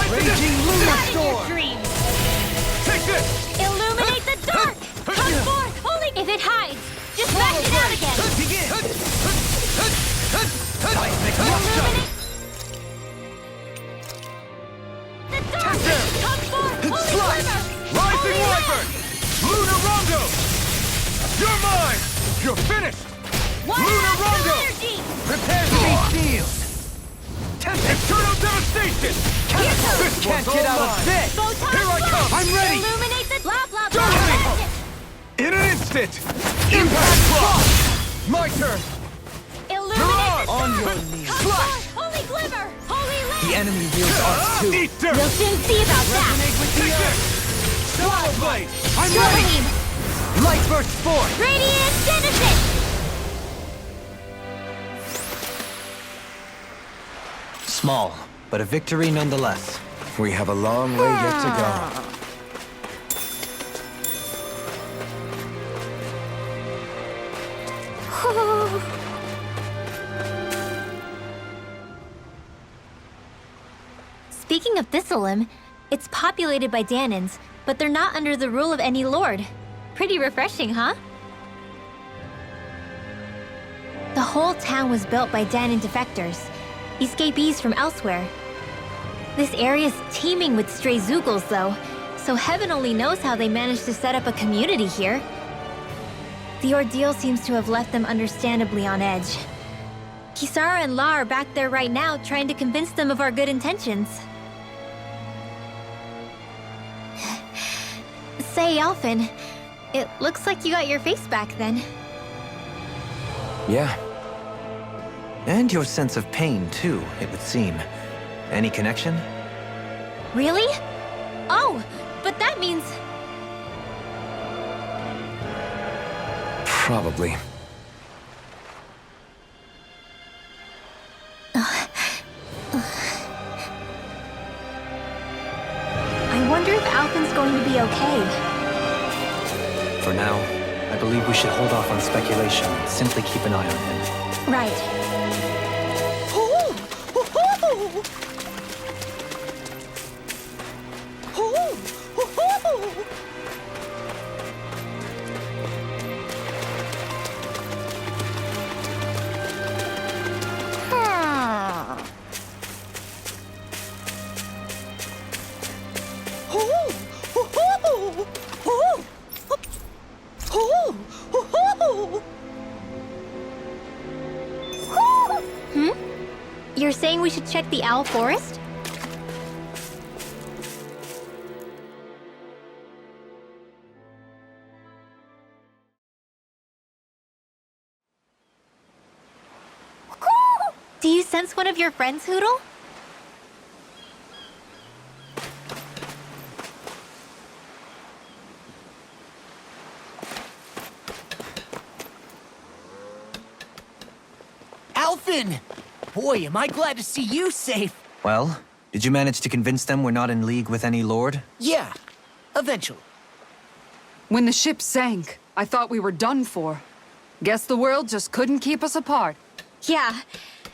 Raging Lunar Not in your Storm! dreams! Take this! Illuminate the dark! Come forth! Holy... If it hides, just back it out again! Begin! Seismic rock shot! Illuminate... The dark! Come forth! Holy Slice! glimmer! Rising Holy Wyvern! Lunar Rondo! You're mine! You're finished! One Lunar last Rondo! energy! Prepare to be sealed! Eternal devastation! Here comes... This Can't one's get all out of mine. this! Photon Here I blast! come! I'm ready! Illuminate the... Blah, blah, blah! Dominating! Magic! In an instant! Impact block! My turn! Illuminate the On dark! your knees. Come forth! Holy glimmer! Holy light! The enemy wields arcs too. Eat dirt! We'll soon see about that! Resonate with the Take earth! this! Stellar Blade! I'm Solar ready! beam! Light burst forth! Radiant Genesis! Small, but a victory nonetheless. We have a long way yet to go. Speaking of Thistleum, it's populated by Danans, but they're not under the rule of any lord. Pretty refreshing, huh? The whole town was built by Danan defectors, escapees from elsewhere. This area's teeming with stray Zeugles, though, so heaven only knows how they managed to set up a community here. The ordeal seems to have left them understandably on edge. Kisara and La are back there right now trying to convince them of our good intentions. Say, Alphen, it looks like you got your face back then. Yeah. And your sense of pain, too, it would seem. Any connection? Really? Oh, but that means... Probably. I wonder if Alphen's going to be okay. For now, I believe we should hold off on speculation and simply keep an eye on him. Right. Hmm? You're saying we should check the Owl Forest? Do you sense one of your friends, Hootle? Alphen! Boy, am I glad to see you safe. Well, did you manage to convince them we're not in league with any lord? Yeah, eventually. When the ship sank, I thought we were done for. Guess the world just couldn't keep us apart. Yeah,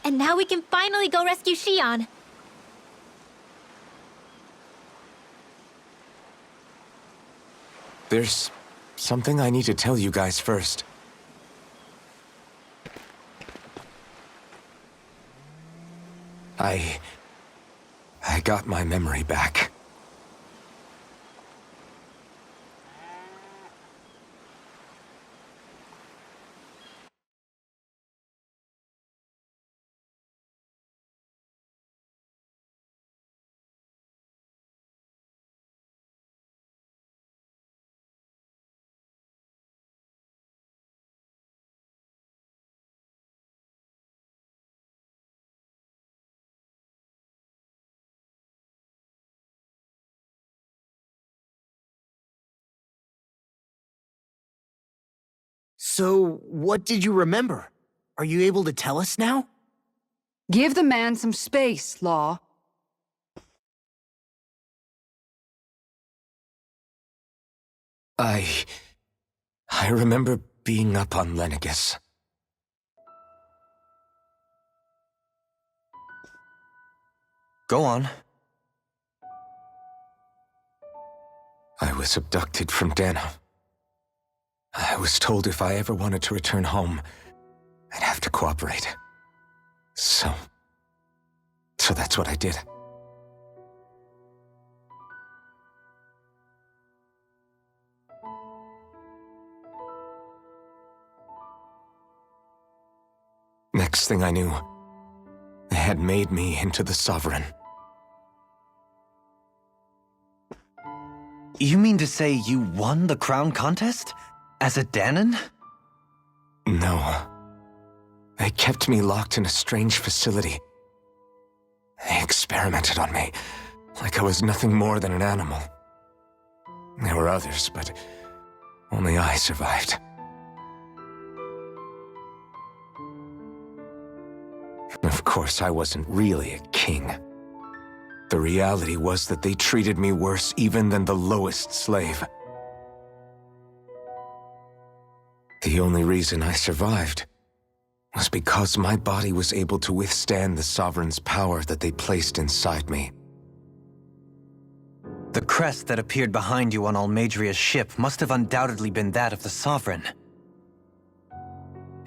and now we can finally go rescue Xion. There's something I need to tell you guys first. I got my memory back. So, what did you remember? Are you able to tell us now? Give the man some space, Law. I remember being up on Lenegus. Go on. I was abducted from Dana. I was told if I ever wanted to return home, I'd have to cooperate. So that's what I did. Next thing I knew, they had made me into the Sovereign. You mean to say you won the crown contest? As a Dahnan? No. They kept me locked in a strange facility. They experimented on me, like I was nothing more than an animal. There were others, but only I survived. Of course, I wasn't really a king. The reality was that they treated me worse even than the lowest slave. The only reason I survived was because my body was able to withstand the Sovereign's power that they placed inside me. The crest that appeared behind you on Almadria's ship must have undoubtedly been that of the Sovereign.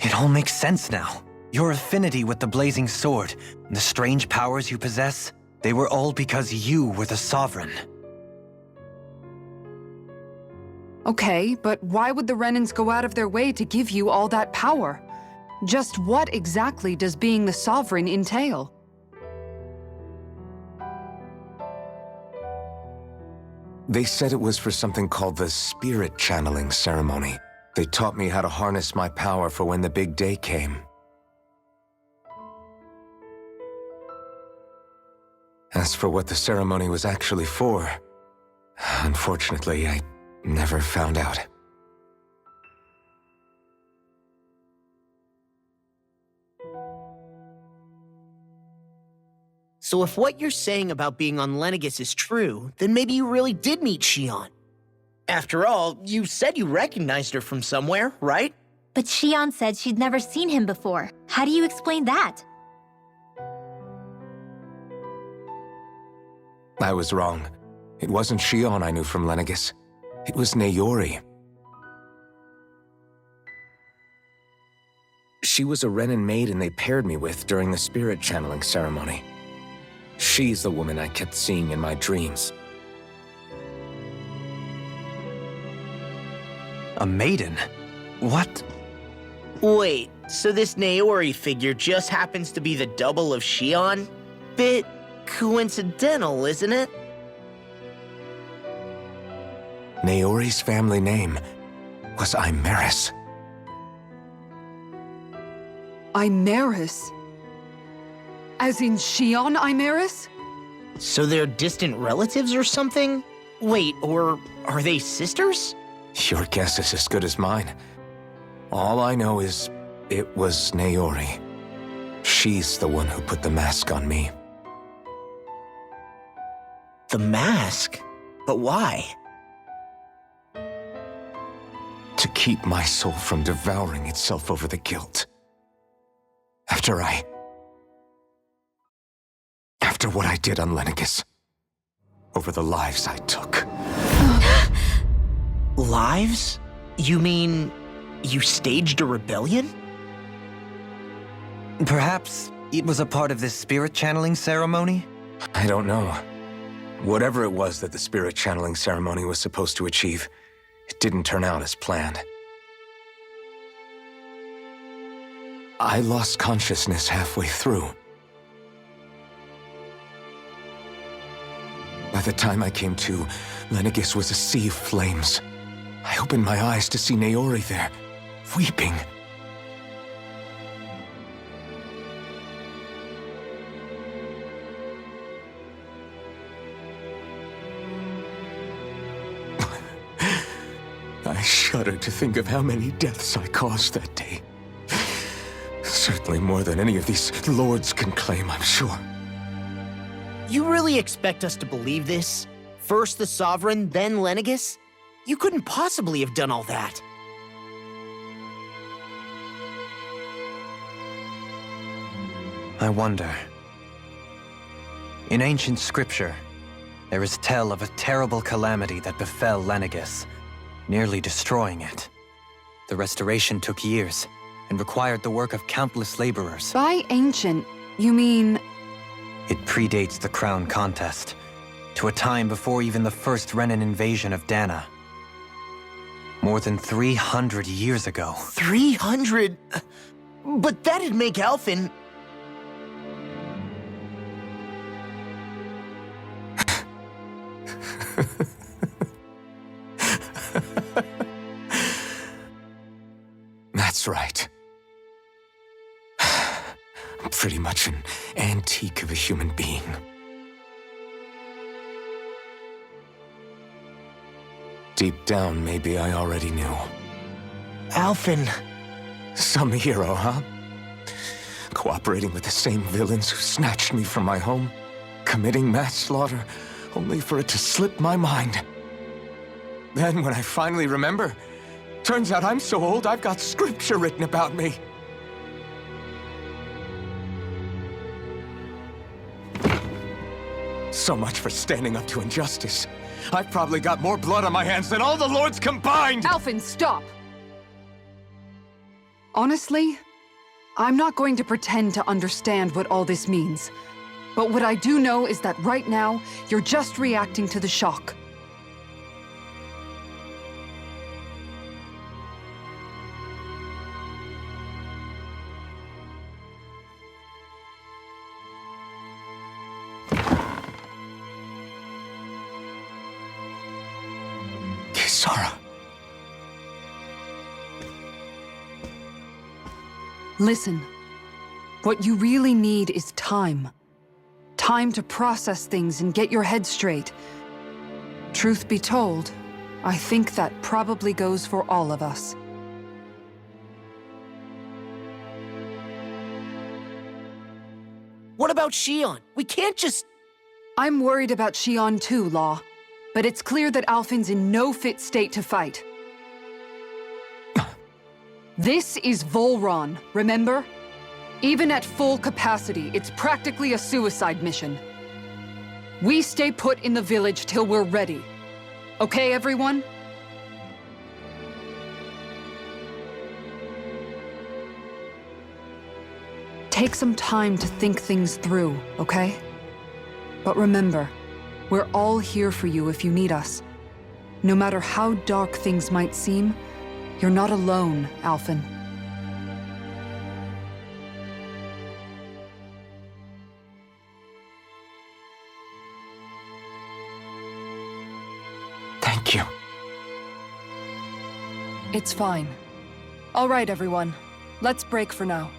It all makes sense now. Your affinity with the Blazing Sword, and the strange powers you possess, they were all because you were the Sovereign. Okay, but why would the Renans go out of their way to give you all that power? Just what exactly does being the Sovereign entail? They said it was for something called the Spirit Channeling Ceremony. They taught me how to harness my power for when the big day came. As for what the ceremony was actually for, unfortunately, I never found out. So if what you're saying about being on Lenegis is true, then maybe you really did meet Xion. After all, you said you recognized her from somewhere, right? But Xion said she'd never seen him before. How do you explain that? I was wrong. It wasn't Xion I knew from Lenegis. It was Naori. She was a Renan maiden they paired me with during the Spirit Channeling Ceremony. She's the woman I kept seeing in my dreams. A maiden? What? Wait, so this Naori figure just happens to be the double of Xion? Bit coincidental, isn't it? Naori's family name was Imeris. Imeris? As in Xion Imeris? So they're distant relatives or something? Wait, or are they sisters? Your guess is as good as mine. All I know is it was Naori. She's the one who put the mask on me. The mask? But why? To keep my soul from devouring itself over the guilt. After what I did on Lenegis. Over the lives I took. Lives? You mean you staged a rebellion? Perhaps it was a part of this spirit channeling ceremony? I don't know. Whatever it was that the Spirit Channeling Ceremony was supposed to achieve, it didn't turn out as planned. I lost consciousness halfway through. By the time I came to, Lenegis was a sea of flames. I opened my eyes to see Naori there, weeping. I shudder to think of how many deaths I caused that day. Certainly more than any of these lords can claim, I'm sure. You really expect us to believe this? First the Sovereign, then Lenegis? You couldn't possibly have done all that. I wonder. In ancient scripture, There is tell of a terrible calamity that befell Lenegis, nearly destroying it. The restoration took years, and required the work of countless laborers. By ancient, you mean... It predates the crown contest, to a time before even the first Renan invasion of Dana. More than 300 years ago. 300? But that'd make Alphen... That's right. I'm pretty much an antique of a human being. Deep down, maybe I already knew. Alphen... Some hero, huh? Cooperating with the same villains who snatched me from my home, committing mass slaughter, only for it to slip my mind. Then, when I finally remember, turns out I'm so old I've got scripture written about me. So much for standing up to injustice. I've probably got more blood on my hands than all the lords combined! Alphen, stop! Honestly, I'm not going to pretend to understand what all this means. But what I do know is that right now, you're just reacting to the shock. Kisara. Listen, what you really need is time. Time to process things and get your head straight. Truth be told, I think that probably goes for all of us. What about Shion? We can't just... I'm worried about Shion too, Law. But it's clear that Alphen's in no fit state to fight. This is Volron, remember? Even at full capacity, it's practically a suicide mission. We stay put in the village till we're ready. Okay, everyone? Take some time to think things through, okay? But remember, we're all here for you if you need us. No matter how dark things might seem, you're not alone, Alphen. Thank you. It's fine. All right, everyone. Let's break for now.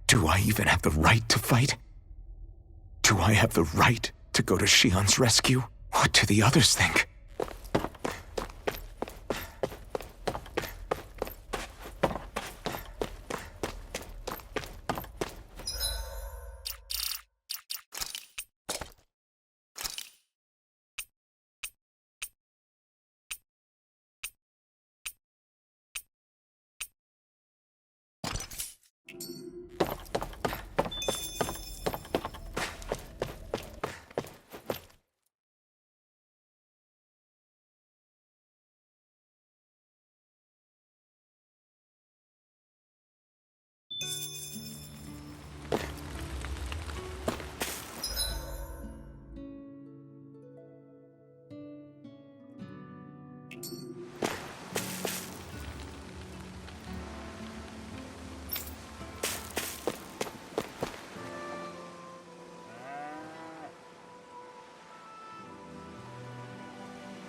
Do I even have the right to fight? Do I have the right to go to Shion's rescue? What do the others think?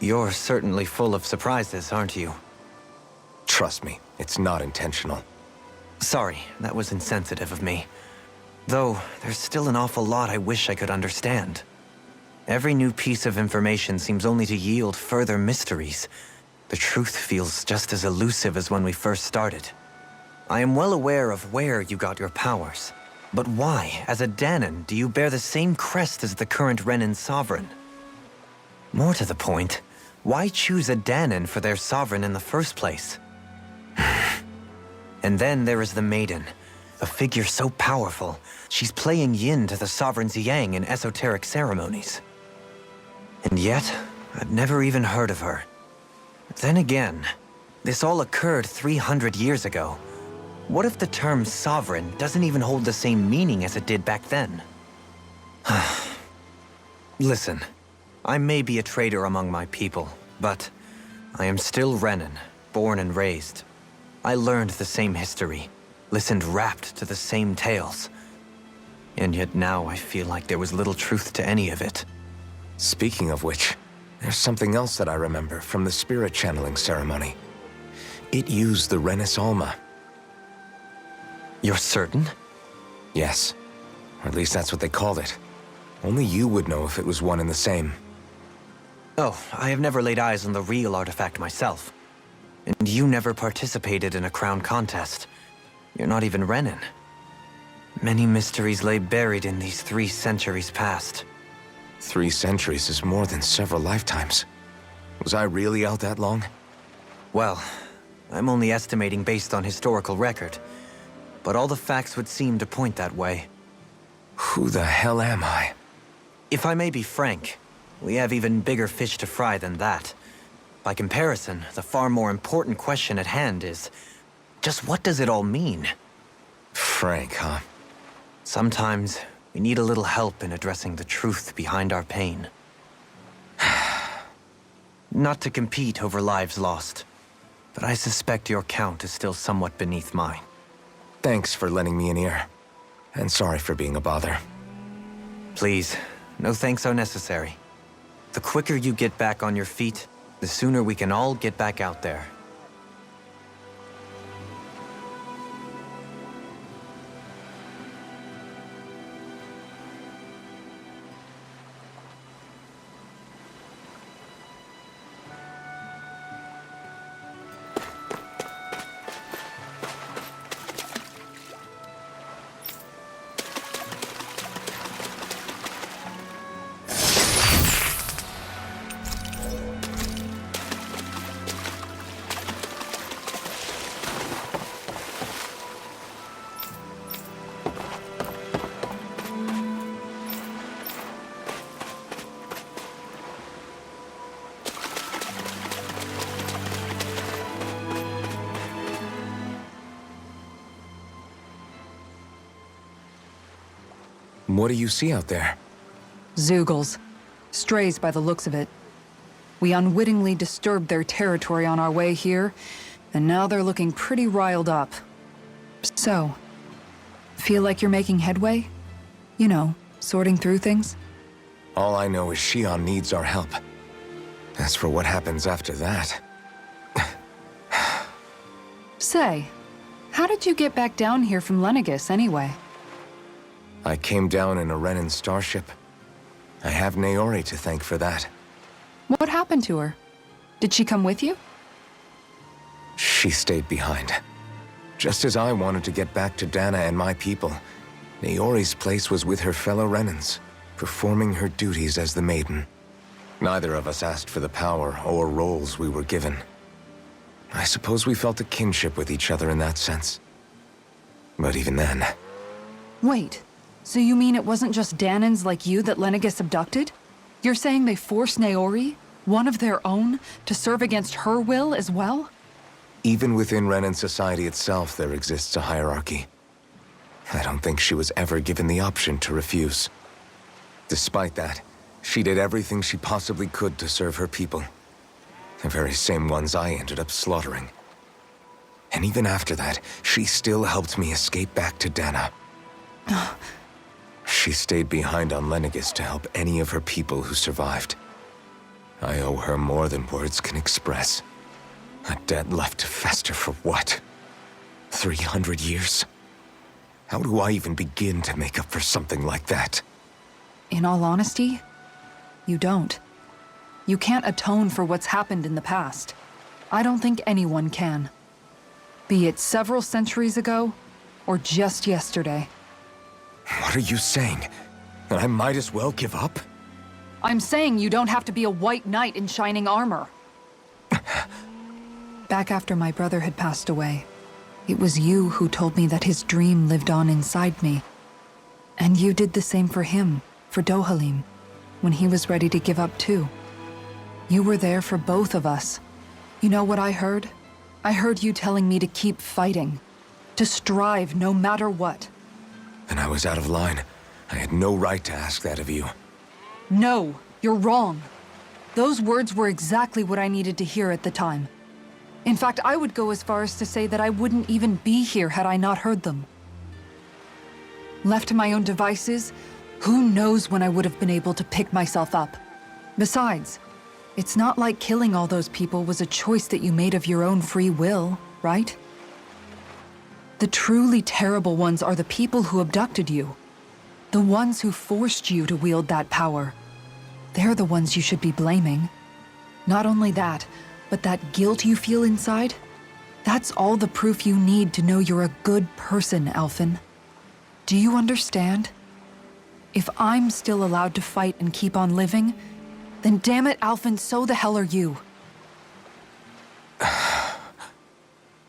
You're certainly full of surprises, aren't you? Trust me, it's not intentional. Sorry, that was insensitive of me. Though, there's still an awful lot I wish I could understand. Every new piece of information seems only to yield further mysteries. The truth feels just as elusive as when we first started. I am well aware of where you got your powers, But why, as a Dahnan, do you bear the same crest as the current Renan sovereign? More to the point, why choose a Dahnan for their sovereign in the first place? And then there is the Maiden, a figure so powerful, she's playing yin to the sovereign's yang in esoteric ceremonies. And yet, I'd never even heard of her. Then again, this all occurred 300 years ago. What if the term sovereign doesn't even hold the same meaning as it did back then? Listen, I may be a traitor among my people, but I am still Renan, born and raised. I learned the same history, listened rapt to the same tales. And yet now I feel like there was little truth to any of it. Speaking of which, there's something else that I remember from the spirit channeling ceremony. It used the Renis Alma. You're certain? Yes. Or at least that's what they called it. Only you would know if it was one and the same. Oh, I have never laid eyes on the real artifact myself. And you never participated in a crown contest. You're not even Renan. Many mysteries lay buried in these 3 centuries past. 3 centuries is more than several lifetimes. Was I really out that long? Well, I'm only estimating based on historical record. But all the facts would seem to point that way. Who the hell am I? If I may be frank, we have even bigger fish to fry than that. By comparison, the far more important question at hand is, just what does it all mean? Frank, huh? Sometimes, we need a little help in addressing the truth behind our pain. Not to compete over lives lost, but I suspect your count is still somewhat beneath mine. Thanks for lending me an ear. And sorry for being a bother. Please, no thanks are necessary. The quicker you get back on your feet, the sooner we can all get back out there. What do you see out there? Zeugles. Strays by the looks of it. We unwittingly disturbed their territory on our way here, and now they're looking pretty riled up. So, feel like you're making headway? You know, sorting through things? All I know is Shion needs our help. As for what happens after that... Say, how did you get back down here from Lenegis anyway? I came down in a Renan starship. I have Naori to thank for that. What happened to her? Did she come with you? She stayed behind. Just as I wanted to get back to Dana and my people, Naori's place was with her fellow Renans, performing her duties as the Maiden. Neither of us asked for the power or roles we were given. I suppose we felt a kinship with each other in that sense. But even then... Wait, so you mean it wasn't just Dahnans like you that Lenegis abducted? You're saying they forced Naori, one of their own, to serve against her will as well? Even within Renan society itself, there exists a hierarchy. I don't think she was ever given the option to refuse. Despite that, she did everything she possibly could to serve her people. The very same ones I ended up slaughtering. And even after that, she still helped me escape back to Dana. She stayed behind on Lenegis to help any of her people who survived. I owe her more than words can express. A debt left to fester for what? 300 years? How do I even begin to make up for something like that? In all honesty, you don't. You can't atone for what's happened in the past. I don't think anyone can. Be it several centuries ago, or just yesterday. What are you saying? That I might as well give up? I'm saying you don't have to be a white knight in shining armor. Back after my brother had passed away, it was you who told me that his dream lived on inside me. And you did the same for him, for Dohalim, when he was ready to give up too. You were there for both of us. You know what I heard? I heard you telling me to keep fighting, to strive no matter what. And I was out of line. I had no right to ask that of you. No, you're wrong. Those words were exactly what I needed to hear at the time. In fact, I would go as far as to say that I wouldn't even be here had I not heard them. Left to my own devices, who knows when I would have been able to pick myself up. Besides, it's not like killing all those people was a choice that you made of your own free will, right? The truly terrible ones are the people who abducted you. The ones who forced you to wield that power. They're the ones you should be blaming. Not only that, but that guilt you feel inside, that's all the proof you need to know you're a good person, Alphen. Do you understand? If I'm still allowed to fight and keep on living, then damn it, Alphen, so the hell are you.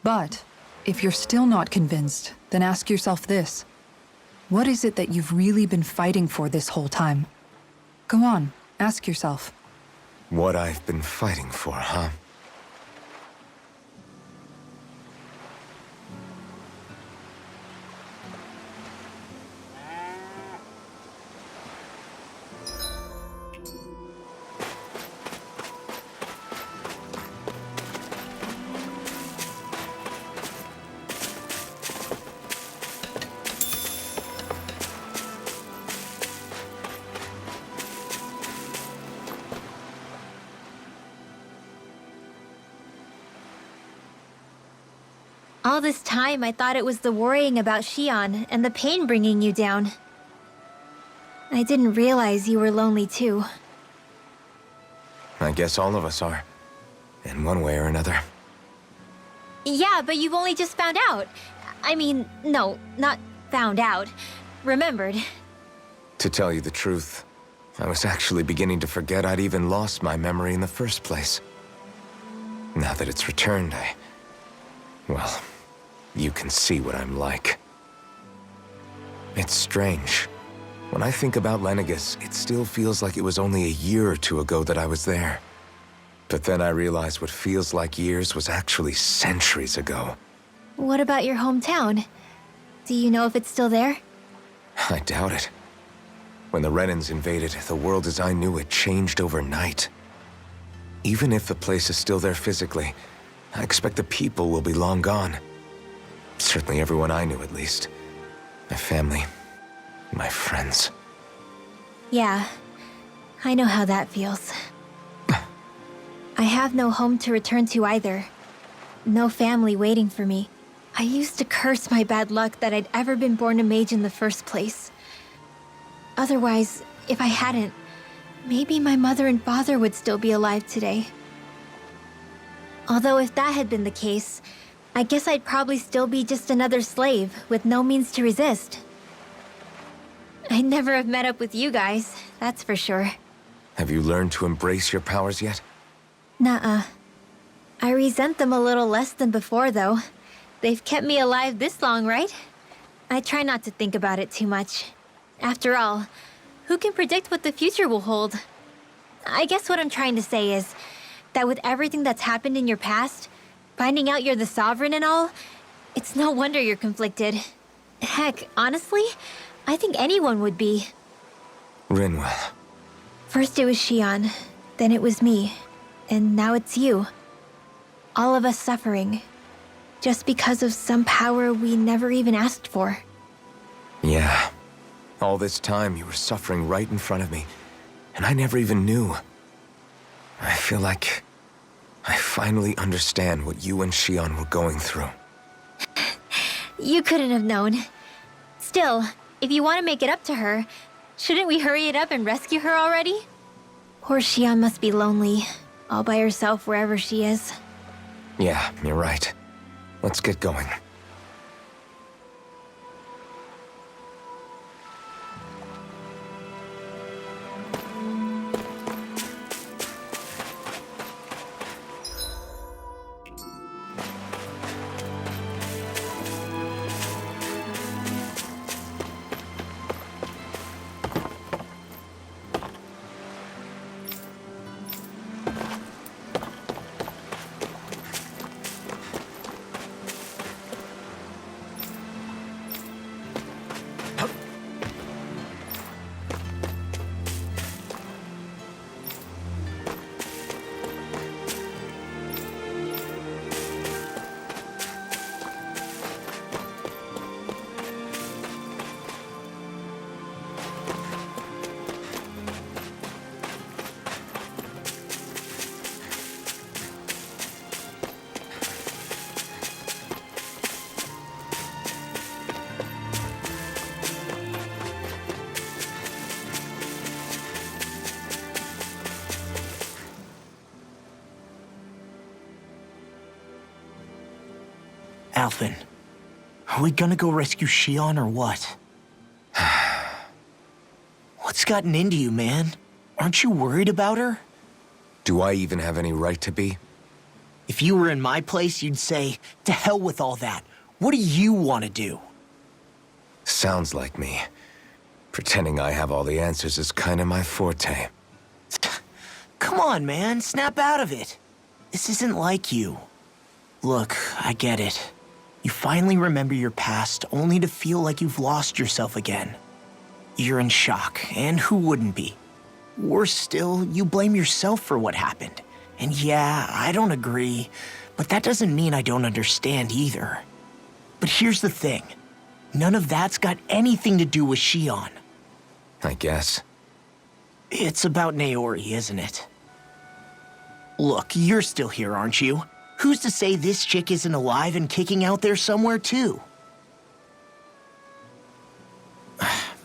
But, if you're still not convinced, then ask yourself this. What is it that you've really been fighting for this whole time? Go on, ask yourself. What I've been fighting for, huh? All this time, I thought it was the worrying about Shion and the pain bringing you down. I didn't realize you were lonely too. I guess all of us are. In one way or another. Yeah, but you've only just found out. I mean, no, not found out. Remembered. To tell you the truth, I was actually beginning to forget I'd even lost my memory in the first place. Now that it's returned, well, you can see what I'm like. It's strange. When I think about Lenegis, it still feels like it was only a year or two ago that I was there. But then I realized what feels like years was actually centuries ago. What about your hometown? Do you know if it's still there? I doubt it. When the Renans invaded, the world as I knew it changed overnight. Even if the place is still there physically, I expect the people will be long gone. Certainly everyone I knew, at least. My family, my friends. Yeah, I know how that feels. I have no home to return to either. No family waiting for me. I used to curse my bad luck that I'd ever been born a mage in the first place. Otherwise, if I hadn't, maybe my mother and father would still be alive today. Although if that had been the case, I guess I'd probably still be just another slave with no means to resist. I'd never have met up with you guys, that's for sure. Have you learned to embrace your powers yet? Nuh-uh. I resent them a little less than before, though. They've kept me alive this long, right? I try not to think about it too much. After all, who can predict what the future will hold? I guess what I'm trying to say is that with everything that's happened in your past, finding out you're the Sovereign and all, it's no wonder you're conflicted. Heck, honestly, I think anyone would be. Rinwell. First it was Shion, then it was me, and now it's you. All of us suffering, just because of some power we never even asked for. Yeah. All this time you were suffering right in front of me, and I never even knew. I feel like I finally understand what you and Shion were going through. You couldn't have known. Still, if you want to make it up to her, shouldn't we hurry it up and rescue her already? Poor Shion must be lonely, all by herself wherever she is. Yeah, you're right. Let's get going. Alphen, are we gonna go rescue Shion or what? What's gotten into you, man? Aren't you worried about her? Do I even have any right to be? If you were in my place, you'd say, to hell with all that. What do you want to do? Sounds like me. Pretending I have all the answers is kinda my forte. Come on, man, snap out of it. This isn't like you. Look, I get it. You finally remember your past, only to feel like you've lost yourself again. You're in shock, and who wouldn't be? Worse still, you blame yourself for what happened. And yeah, I don't agree, but that doesn't mean I don't understand either. But here's the thing. None of that's got anything to do with Shion. I guess. It's about Naori, isn't it? Look, you're still here, aren't you? Who's to say this chick isn't alive and kicking out there somewhere, too?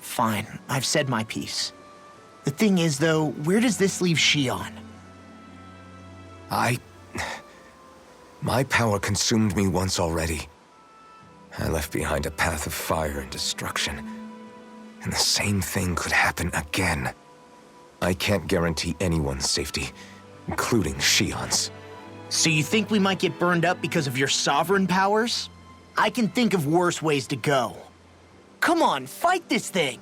Fine, I've said my piece. The thing is, though, where does this leave Shion? My power consumed me once already. I left behind a path of fire and destruction. And the same thing could happen again. I can't guarantee anyone's safety, including Shion's. So you think we might get burned up because of your sovereign powers? I can think of worse ways to go. Come on, fight this thing!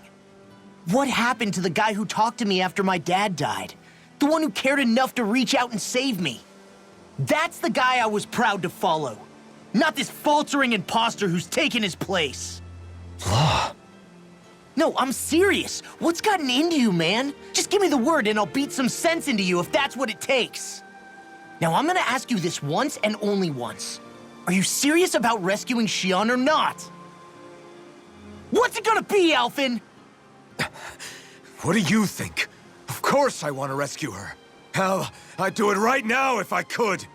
What happened to the guy who talked to me after my dad died? The one who cared enough to reach out and save me? That's the guy I was proud to follow. Not this faltering imposter who's taken his place. Law. No, I'm serious. What's gotten into you, man? Just give me the word and I'll beat some sense into you if that's what it takes. Now, I'm gonna ask you this once and only once. Are you serious about rescuing Shion or not? What's it gonna be, Alphen? What do you think? Of course I want to rescue her. Hell, I'd do it right now if I could.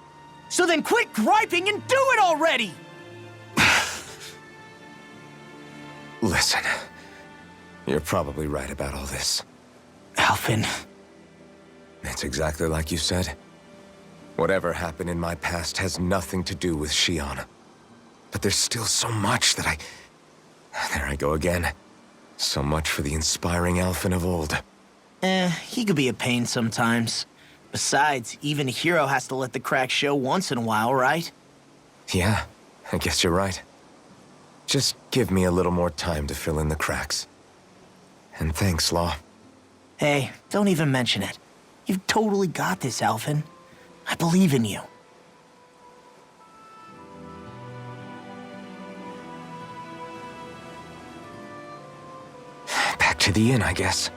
So then quit griping and do it already! Listen, you're probably right about all this. Alphen. It's exactly like you said. Whatever happened in my past has nothing to do with Shion. But there's still so much that There I go again. So much for the inspiring Alphen of old. He could be a pain sometimes. Besides, even a hero has to let the cracks show once in a while, right? Yeah, I guess you're right. Just give me a little more time to fill in the cracks. And thanks, Law. Hey, don't even mention it. You've totally got this, Alphen. I believe in you. Back to the inn, I guess.